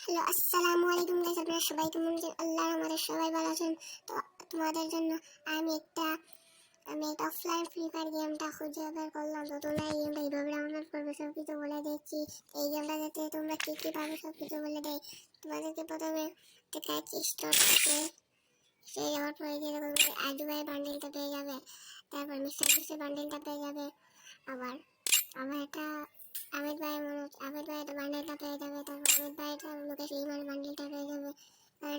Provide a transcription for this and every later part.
Hello, আসসালামু আলাইকুম guys. আপনারা সবাই কেমন আছেন? আল্লাহর আমাদের সবাই ভালো আছেন। তো তোমাদের জন্য আমি একটা অফলাইন ফ্রি ফায়ার গেমটা খুঁজে বের করলাম। তো তোমরা এই গেমটা এইভাবে ডাউনলোড করবে সব কিছু বলে দিচ্ছি। এই গেমটা যাতে তোমরা কী কী পাবে সব কিছু বলে দেয়। তোমাদেরকে প্রথমে দেখাচ্ছি স্টোর থেকে সেই যাওয়ার পরে যেরকম আজুবাই বান্ডেলটা পেয়ে যাবে, তারপর মিস্টার বিস্টের বান্ডেলটা পেয়ে যাবে। আবার আমার এটা আমির ভাই এটা বান্ডেলটা পেয়ে যাবে। তারপর আমির ভাই এটা লোকেশ ইমার বান্ডেলটা পেয়ে যাবে।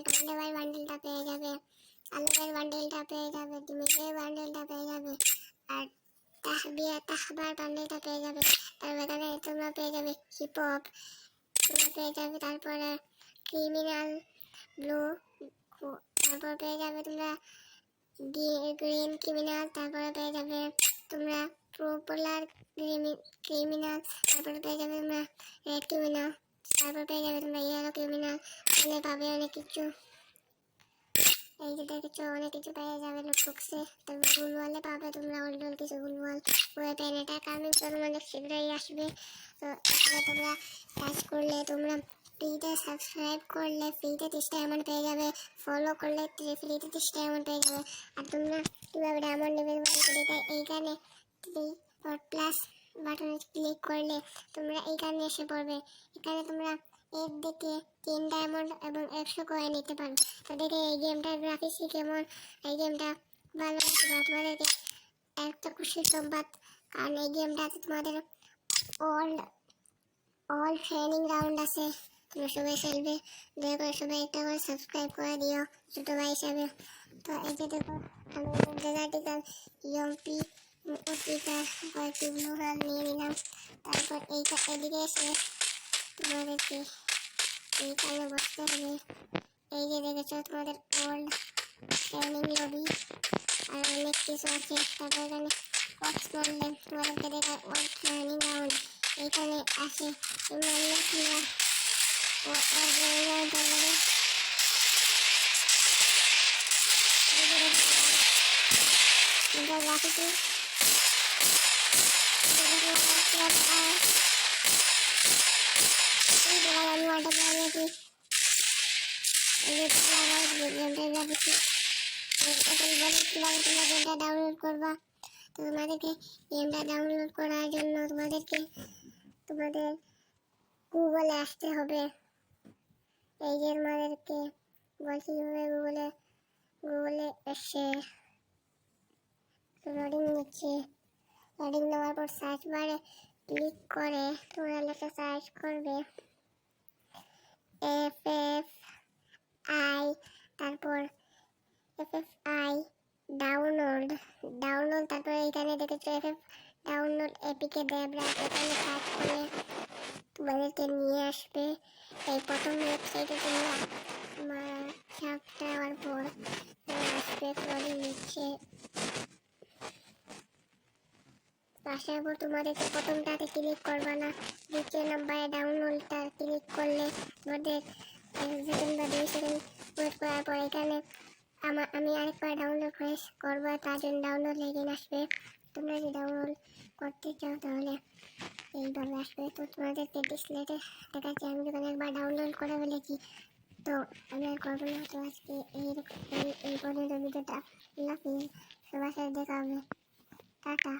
টন্ডে ভাই বান্ডেলটা পেয়ে যাবে। আলুরের বান্ডেলটা পেয়ে যাবে। দিমিকের বান্ডেলটা পেয়ে যাবে। আর তাহবার বান্ডেলটা পেয়ে যাবে। তারপর এখানে তোমরা পেয়ে যাবে হিপ হপ, তোমরা পেয়ে যাবে। তারপরে ক্রিমিনাল ব্লু, তারপর পেয়ে যাবে তোমরা গ্রিন ক্রিমিনাল, তারপরে পেয়ে যাবে তোমরা পপুলার ক্রিমিনাল, তারপরে পেয়ে যাবে তোমরা রেড ক্রিমিনাল, তারপর পেয়ে যাবে তোমরা ইয়েলো ক্রিমিনাল। এখানে পাবে অনেক কিছু, এই যে দেখেছো অনেক কিছু পেয়ে যাবে লুটবক্সে। তারপর গুলওয়ালে পাবে তোমরা অল্ড কিছু গুলওয়াল ওয়েপেন। এটা কামিং সুন অনেক শীঘ্রই আসবে। তো এখানে তোমরা কাজ করলে তোমরা ফ্রিতে সাবস্ক্রাইব করলে ফ্রিতে 30টা অ্যামাউন্ট পেয়ে যাবে, ফলো করলে ফ্রিতে 30টা অ্যামাউন্ট পেয়ে যাবে। আর তোমরা কীভাবে ডায়মন্ড লেভেল বাড়াতে এইখানে প্লাস বাটনে ক্লিক করলে তোমরা এইখানে এসে পড়বে। এখানে তোমরা এর দিকে 3 ডায়মন্ড এবং 100 কয়েন নিতে পারবে। তো দেখে এই গেমটার গ্রাফিক্স কেমন, এই গেমটা ভালো লাগছে তোমাদেরকে একটা খুশির সংবাদ, কারণ এই গেমটাতে তোমাদের অল ট্রেনিং রাউন্ড আছে। তোমরা সবাই খেলবে, দয়া করে সবাই একটা করে সাবস্ক্রাইব করে দিও ছোট ভাই হিসাবে। তো এই যে দেখো আমি ডেজার্টিক্যাল ইয়ম্পি কয়েকটি ব্লু হাল নিয়ে নিলাম। তারপর এইটা এদিকে এসে তোমাদেরকে এইখানে বসতে হবে। এই যে দেখেছো তোমাদের ওল্ড ট্রেনিং লবি আর অনেক কিছু আছে। তারপর এখানে বক্স করলে তোমাদেরকে দেখায় ওল্ড ট্রেনিং রাউন্ড এইখানে আসে। তোমরা ডাউনলোড করবা। তো তোমাদেরকে গেমটা ডাউনলোড করার জন্য তোমাদের গুগলে আসতে হবে। এই যে তোমাদেরকে বলছি কিভাবে গুগলে এসে লোডিং নিচ্ছে। লোডিং নেওয়ার পর সার্চ বারে ক্লিক করে তোমরা লেখা সার্চ করবে FFI, তারপর FFI ডাউনলোড, তারপর এখানে দেখেছো FF ডাউনলোড এপিকে ডেবরা। এখানে সার্চ করলে তোমাদেরকে নিয়ে আসবে এই প্রথম ওয়েবসাইটে। তোমরা সাপটা হওয়ার পর আসবে লোডিং নিচ্ছে। আসার পর তোমাদেরকে প্রথমটাতে ক্লিক করবা না, দ্বিতীয় নাম্বারে ডাউনলোডটা ক্লিক করলে তোমাদের 1 সেকেন্ড বা 2 সেকেন্ড ওয়েট করার পর এখানে আমি আরেকবার ডাউনলোড করবো, তার জন্য ডাউনলোড লেগে আসবে। তোমরা যদি ডাউনলোড করতে চাও তাহলে এইভাবে আসবে। তো তোমাদেরকে ডিসপ্লেতে দেখাচ্ছি আমি যখন একবার ডাউনলোড করে ফেলেছি, তো আমি আর করবো না। তো আজকে এই পর্যন্ত ভিডিওটা সবার সাথে দেখা হবে। টাটা।